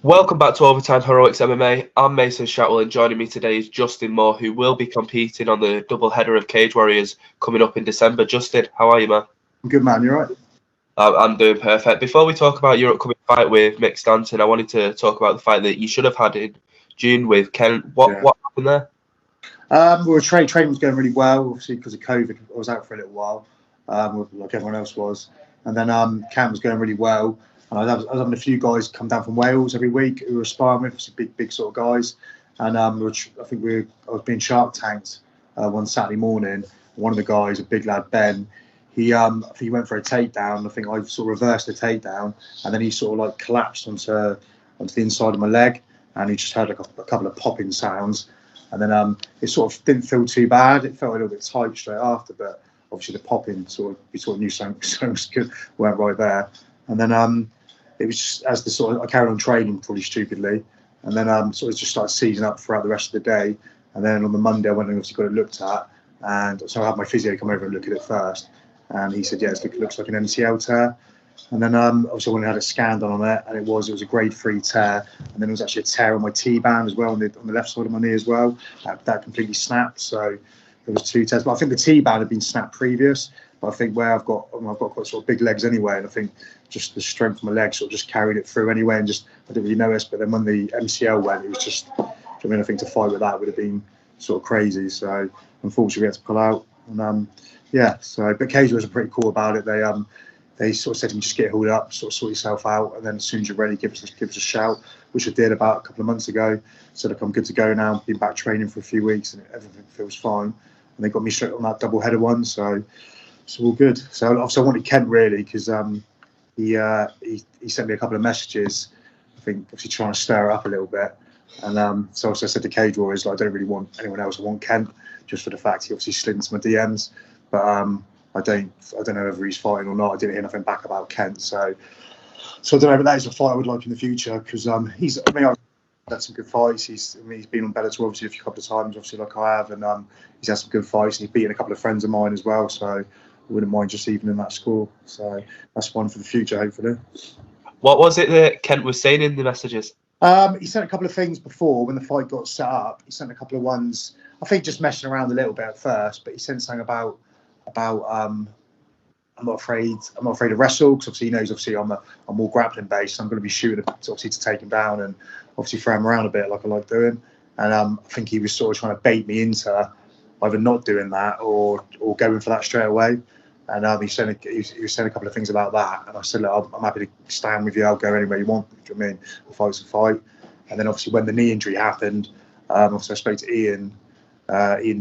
Welcome back to Overtime Heroics MMA. I'm Mason Shatwell, and joining me today is Justin Moore, who will be competing on the double header of Cage Warriors coming up in December. Justin, how are you, man? I'm good, man. You're right. I'm doing perfect. Before we talk about your upcoming fight with Mick Stanton, I wanted to talk about the fight that you should have had in June with Ken. What happened there? Training was going really well, obviously because of COVID. I was out for a little while, like everyone else was, and then camp was going really well. And I was having a few guys come down from Wales every week who were sparring with, some big sort of guys. And I was being shark tanked one Saturday morning. One of the guys, a big lad Ben, I think he went for a takedown. I think I sort of reversed the takedown, and then he sort of like collapsed onto the inside of my leg, and he just heard like a couple of popping sounds. And then it sort of didn't feel too bad. It felt a little bit tight straight after, but obviously the popping we sort of knew something was good, went right there. And then it was just as I carried on training probably stupidly, and then sort of just started seizing up throughout the rest of the day. And then on the Monday I went and obviously got it looked at, and so I had my physio come over and look at it first, and he said, yeah, it looks like an MCL tear. And then obviously I went and had it scanned on it, and it was a grade 3 tear. And then it was actually a tear on my T-band as well, on the left side of my knee as well. That completely snapped. So there was 2 tears. But I think the T-band had been snapped previous. But I think where I've got quite sort of big legs anyway, and I think just the strength of my legs sort of just carried it through anyway, and just I didn't really notice. But then when the MCL went, it was just, I mean, I think to fight with that would have been sort of crazy. So unfortunately we had to pull out. And but Cage was pretty cool about it. They sort of said to me, just get healed up, sort of sort yourself out, and then as soon as you're ready, give us a shout, which I did about a couple of months ago. So look, I'm good to go now. Been back training for a few weeks, and everything feels fine. And they got me straight on that double header one, so it's all good. So obviously I wanted Kent really because he sent me a couple of messages, I think obviously trying to stir it up a little bit. And so I said to Cage Warriors, like, I don't really want anyone else. I want Kent, just for the fact he obviously slid into my DMs, but I don't know whether he's fighting or not. I didn't hear nothing back about Kent, so I don't know. But that is a fight I would like in the future because I've had some good fights. He's been on Bellator obviously a couple of times, obviously like I have, and he's had some good fights. And he's beaten a couple of friends of mine as well, so I wouldn't mind just evening that score. So that's one for the future, hopefully. What was it that Kent was saying in the messages? He sent a couple of things before when the fight got set up. He sent a couple of ones, I think, just messing around a little bit at first, but he sent something about I'm not afraid to wrestle because obviously he knows I'm more grappling based. So I'm going to be shooting obviously to take him down and obviously throw him around a bit like I like doing. And I think he was sort of trying to bait me into either not doing that or going for that straight away. And he was saying a couple of things about that. And I said, look, I'm happy to stand with you. I'll go anywhere you want. Do you know what I mean? A fight's a fight. And then obviously when the knee injury happened, obviously I spoke to Ian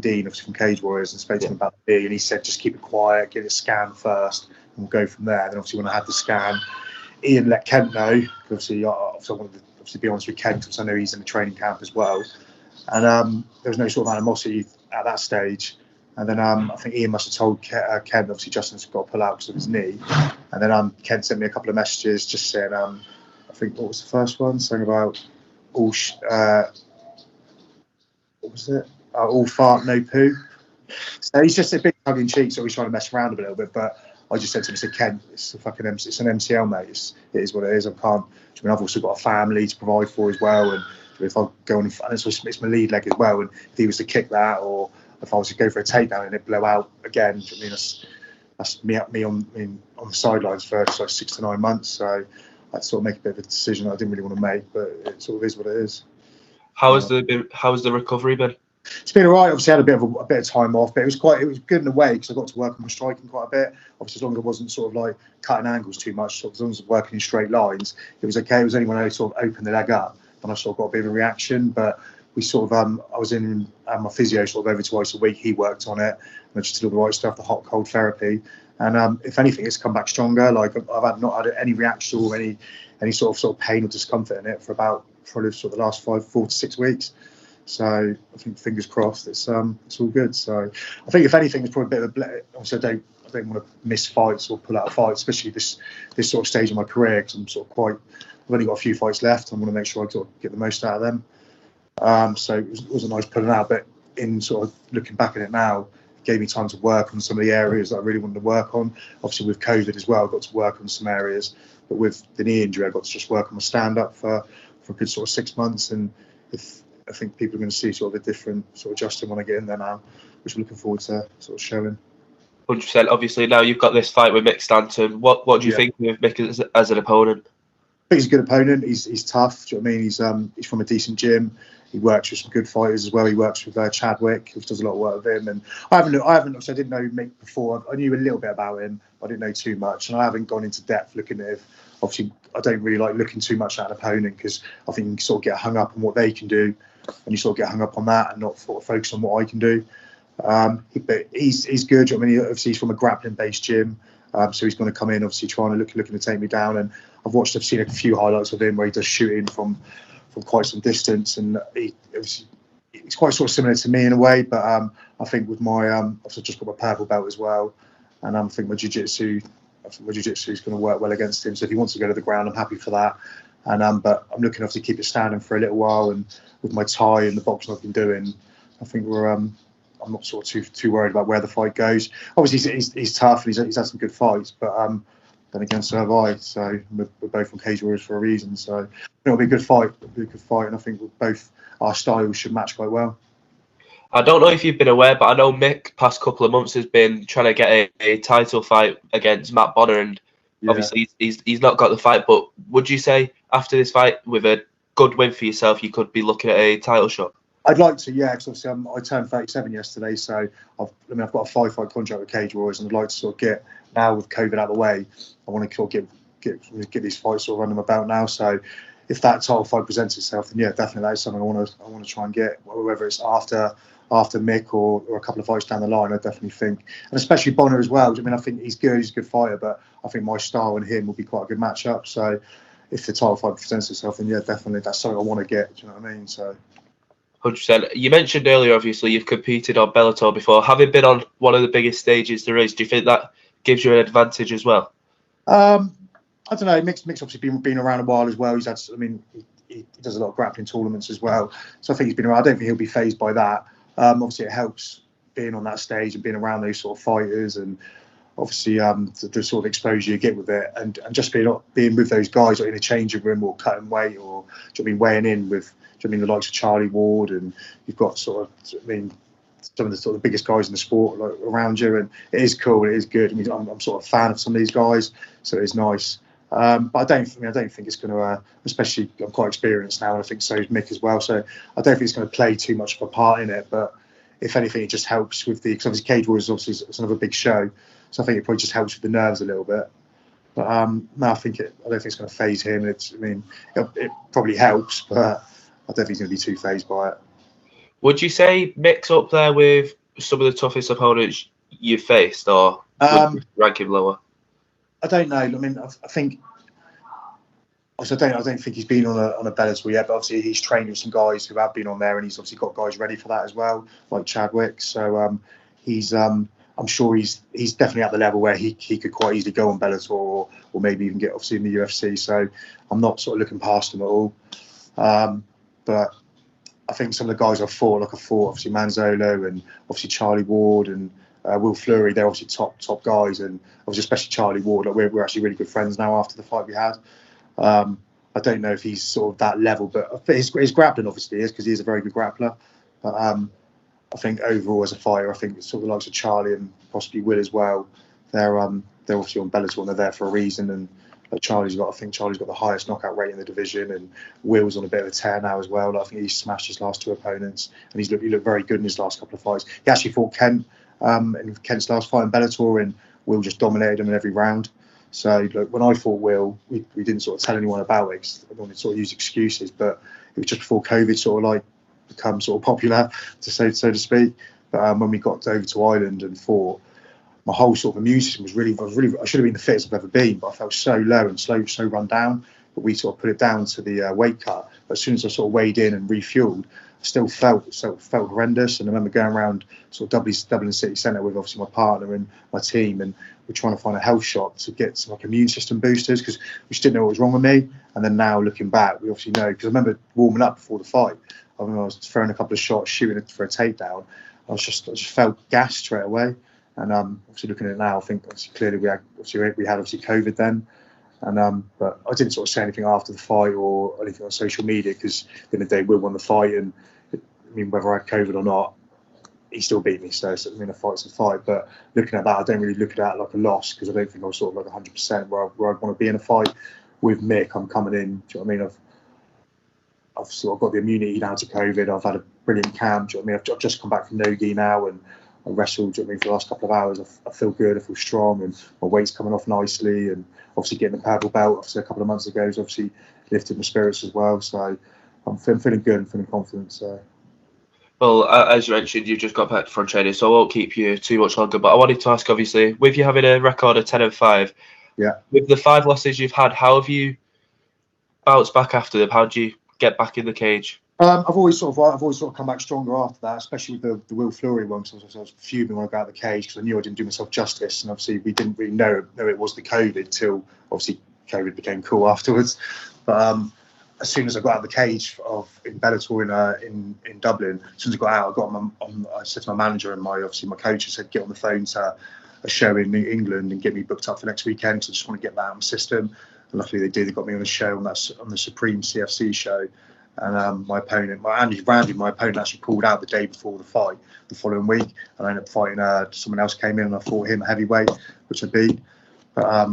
Dean, obviously from Cage Warriors, and spoke to him about the knee, and he said just keep it quiet, get it scanned first, and we'll go from there. And then obviously when I had the scan, Ian let Kent know. Obviously I wanted to be honest with Kent because I know he's in the training camp as well. And there was no sort of animosity at that stage. And then I think Ian must have told Kent, obviously Justin's got to pull out because of his knee. And then Kent sent me a couple of messages just saying, I think, what was the first one? Saying about what was it? All fart, no poo. So he's just a bit tongue in cheek, so he's trying to mess around a little bit. But I just said to him, I said, Kent, it's an MCL, mate. It is what it is. I've also got a family to provide for as well. And if I go on, and it's my lead leg as well. And if he was to kick that, or if I was to go for a takedown and it blow out again, I mean, that's me on the sidelines for like 6 to 9 months. So I had to sort of make a bit of a decision I didn't really want to make, but it sort of is what it is. How's the recovery been? It's been alright. Obviously, I had a bit of time off, but it was good in a way because I got to work on my striking quite a bit. Obviously, as long as I wasn't sort of like cutting angles too much, so as long as I was working in straight lines, it was okay. It was only when I sort of opened the leg up and I sort of got a bit of a reaction. But we sort of I was in my physio sort of over twice a week. He worked on it, and I just did all the right stuff, the hot cold therapy. And if anything, it's come back stronger. Like I've not had any reaction or any sort of pain or discomfort in it for probably sort of the last 4 to 6 weeks. So I think fingers crossed, it's all good. So I think if anything, it's probably a bit of a. Also, I don't want to miss fights or pull out a fight, especially this sort of stage of my career because I'm sort of I've only got a few fights left. I want to make sure I sort of get the most out of them. So it wasn't nice pulling out, but in sort of looking back at it now, it gave me time to work on some of the areas that I really wanted to work on. Obviously with COVID as well, I got to work on some areas, but with the knee injury, I got to just work on my stand up for a good sort of 6 months, and I think people are going to see sort of a different sort of Justin when I get in there now, which I'm looking forward to sort of showing. 100%. Obviously, now you've got this fight with Mick Stanton. What do you think of Mick as an opponent? I think he's a good opponent. He's tough. Do you know what I mean? He's from a decent gym. He works with some good fighters as well. He works with Chadwick, who does a lot of work with him. And I didn't know Mick before. I knew a little bit about him, but I didn't know too much. And I haven't gone into depth looking at him. Obviously, I don't really like looking too much at an opponent because I think you sort of get hung up on what they can do, and you sort of get hung up on that and not sort of focus on what I can do. But he's good. I mean, obviously he's from a grappling-based gym, so he's going to come in obviously looking to take me down. And I've seen a few highlights of him where he does shooting from quite some distance, and he's quite sort of similar to me in a way. But I think with my I've just got my purple belt as well, and I think my jiu-jitsu is going to work well against him. So if he wants to go to the ground, I'm happy for that. And but I'm looking to keep it standing for a little while, and with my Thai and the boxing I've been doing, I think I'm not sort of too worried about where the fight goes. Obviously, he's tough and he's had some good fights, but then again, so have I. So we're both on Cage Warriors for a reason. So I think it'll be a good fight. And I think both our styles should match quite well. I don't know if you've been aware, but I know Mick past couple of months has been trying to get a title fight against Matt Bonner, and obviously he's not got the fight. But would you say after this fight, with a good win for yourself, you could be looking at a title shot? I'd like to, yeah, because obviously I turned 37 yesterday, so I've got a 5-fight contract with Cage Warriors, and I'd like to sort of get, now with COVID out of the way, I want to sort of get these fights sort of under my belt now. So if that title fight presents itself, then yeah, definitely that is something I want to try and get, whether it's after Mick or a couple of fights down the line. I definitely think, and especially Bonner as well. I mean, I think he's good, he's a good fighter, but I think my style and him will be quite a good matchup. So if the title fight presents itself, then yeah, definitely that's something I want to get. Do you know what I mean? So. 100%. You mentioned earlier, obviously, you've competed on Bellator before. Having been on one of the biggest stages there is, do you think that gives you an advantage as well? I don't know. Mick's obviously been around a while as well. He's had, I mean, he does a lot of grappling tournaments as well. So I think he's been around. I don't think he'll be fazed by that. Obviously, it helps being on that stage and being around those sort of fighters, and obviously the sort of exposure you get with it, and just being with those guys or in a changing room or cutting weight or weighing in with. The likes of Charlie Ward, and you've got some of the sort of the biggest guys in the sport around you, and it is cool. It is good. I mean, I'm sort of a fan of some of these guys, so it's nice. But I don't think it's going to. Especially, I'm quite experienced now, and I think so is Mick as well. So I don't think it's going to play too much of a part in it. But if anything, it just helps with because obviously Cage Warriors obviously it's another big show, so I think it probably just helps with the nerves a little bit. But no, I don't think it's going to faze him. It probably helps, but I don't think he's going to be too fazed by it. Would you say Mick's up there with some of the toughest opponents you've faced, or would you rank him lower? I don't know. I mean, I think. Obviously, I don't think he's been on a Bellator yet, but obviously he's trained with some guys who have been on there, and he's obviously got guys ready for that as well, like Chadwick. So he's. I'm sure he's definitely at the level where he could quite easily go on Bellator or maybe even get obviously in the UFC. So I'm not sort of looking past him at all. But I think some of the guys I've fought obviously Manzolo and obviously Charlie Ward and Will Fleury, they're obviously top guys, and obviously especially Charlie Ward. Like we're actually really good friends now after the fight we had. I don't know if he's sort of that level, but his grappling obviously is because he is a very good grappler. But I think overall as a fighter, I think sort of the likes of Charlie and possibly Will as well. They're obviously on Bellator and they're there for a reason. And Charlie's got the highest knockout rate in the division, and Will's on a bit of a tear now as well. I think he's smashed his last 2 opponents, and he looked very good in his last couple of fights. He actually fought Kent in Kent's last fight in Bellator, and Will just dominated him in every round. So when I fought Will, we didn't sort of tell anyone about it because I wanted to sort of use excuses, but it was just before COVID sort of like become sort of popular, so to speak. But when we got over to Ireland and fought, my whole sort of immune system was really, I should have been the fittest I've ever been, but I felt so low and so run down. But we sort of put it down to the weight cut. But as soon as I sort of weighed in and refueled, I still felt horrendous. And I remember going around sort of Dublin City Centre with obviously my partner and my team, and we're trying to find a health shop to get some like immune system boosters because we just didn't know what was wrong with me. And then now looking back, we obviously know because I remember warming up before the fight. I was throwing a couple of shots, shooting it for a takedown. I just felt gassed straight away. And obviously looking at it now, I think obviously clearly we had COVID then, And but I didn't sort of say anything after the fight or anything on social media, because at the end of the day, Will won the fight, and I mean, whether I had COVID or not, he still beat me. So I mean, a fight's a fight. But looking at that, I don't really look at that like a loss, because I don't think I was sort of like 100% where I'd want to be in a fight with Mick. I'm coming in. Do you know what I mean? I've sort of got the immunity now to COVID. I've had a brilliant camp. Do you know what I mean? I've just come back from Nogi now, and I wrestled. Do you know what I mean? For the last couple of hours, I feel good. I feel strong, and my weight's coming off nicely. And obviously getting the purple belt, obviously a couple of months ago, has obviously lifted my spirits as well. So I'm feeling good and feeling confident. So. Well, as you mentioned, you've just got back from training, so I won't keep you too much longer. But I wanted to ask, obviously, with you having a record of 10-5, with the 5 losses you've had, how have you bounced back after them? How do you get back in the cage? I've always sort of come back stronger after that, especially with the Will Fleury one. Because I was fuming when I got out of the cage, because I knew I didn't do myself justice, and obviously we didn't really know it was the COVID till obviously COVID became cool afterwards. But as soon as I got out of the cage in Bellator in Dublin, as soon as I got out, I said to my manager and my coach, I said, get on the phone to a show in England and get me booked up for next weekend. So I just want to get that out of my system. And luckily they did. They got me on a show on the Supreme CFC show. And my opponent, Randy, my opponent, actually pulled out the day before the fight, the following week, and I ended up fighting. Someone else came in, and I fought him heavyweight, which I beat. But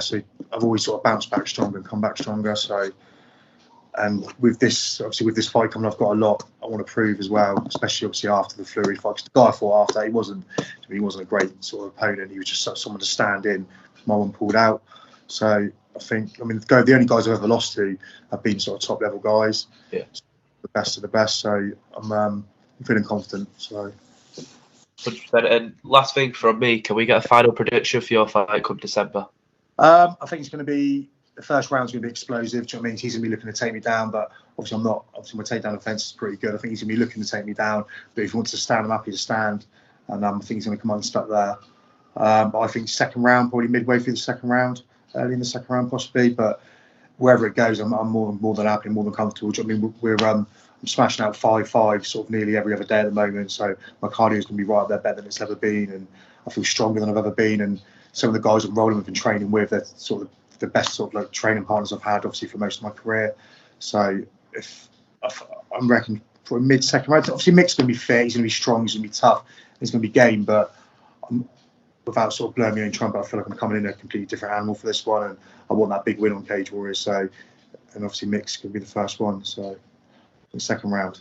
so I've always sort of bounced back stronger and come back stronger. So, and with this fight coming, I've got a lot I want to prove as well, especially obviously after the Fleury fight. 'Cause the guy I fought after, he wasn't a great sort of opponent. He was just someone to stand in. My one pulled out. So the only guys I've ever lost to have been sort of top level guys. Yeah. The best of the best. So I'm feeling confident. So. 100%. And last thing from me, can we get a final prediction for your fight come December? I think it's going to be, the first round's going to be explosive. Do you know what I mean? He's going to be looking to take me down, but obviously I'm not. Obviously my takedown defense is pretty good. I think he's going to be looking to take me down, but if he wants to stand, I'm happy to stand. And I think he's going to come unstuck there. But I think second round, probably midway through the second round, early in the second round possibly. But wherever it goes, I'm more than happy, more than comfortable. Do you know what I mean? I'm smashing out 5-5 sort of nearly every other day at the moment. So my cardio is going to be right up there, better than it's ever been, and I feel stronger than I've ever been. And some of the guys I'm rolling with and training with, they're sort of the best sort of like training partners I've had, obviously, for most of my career. So I'm reckoning for a mid-second round, obviously Mick's going to be fit, he's going to be strong, he's going to be tough, he's going to be game, but without sort of blowing my own trumpet, I feel like I'm coming in a completely different animal for this one, and I want that big win on Cage Warriors. So, and obviously Mick's going to be the first one, so the second round.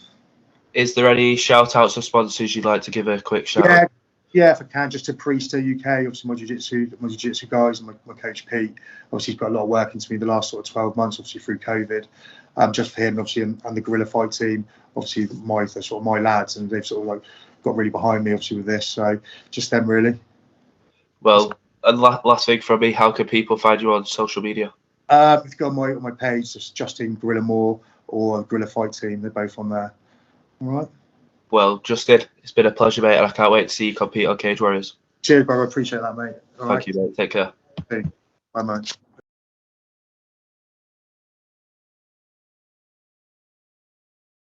Is there any shout outs or sponsors you'd like to give a quick shout out? Yeah, if I can, just to Priester UK, obviously my jiu-jitsu guys, and my coach Pete. Obviously he's put a lot of work into me the last sort of 12 months, obviously through COVID. Just for him, obviously, and the Guerrilla Fight team, obviously my lads, and they've sort of like got really behind me, obviously, with this. So just them really. Well, and last thing from me, how can people find you on social media? If you go on my page, it's Justin Guerrilla Moore or Guerrilla Fight team. They're both on there. All right. Well, Justin, it's been a pleasure, mate, and I can't wait to see you compete on Cage Warriors. Cheers, brother. Appreciate that, mate. Thank you, mate. Take care. Bye, mate.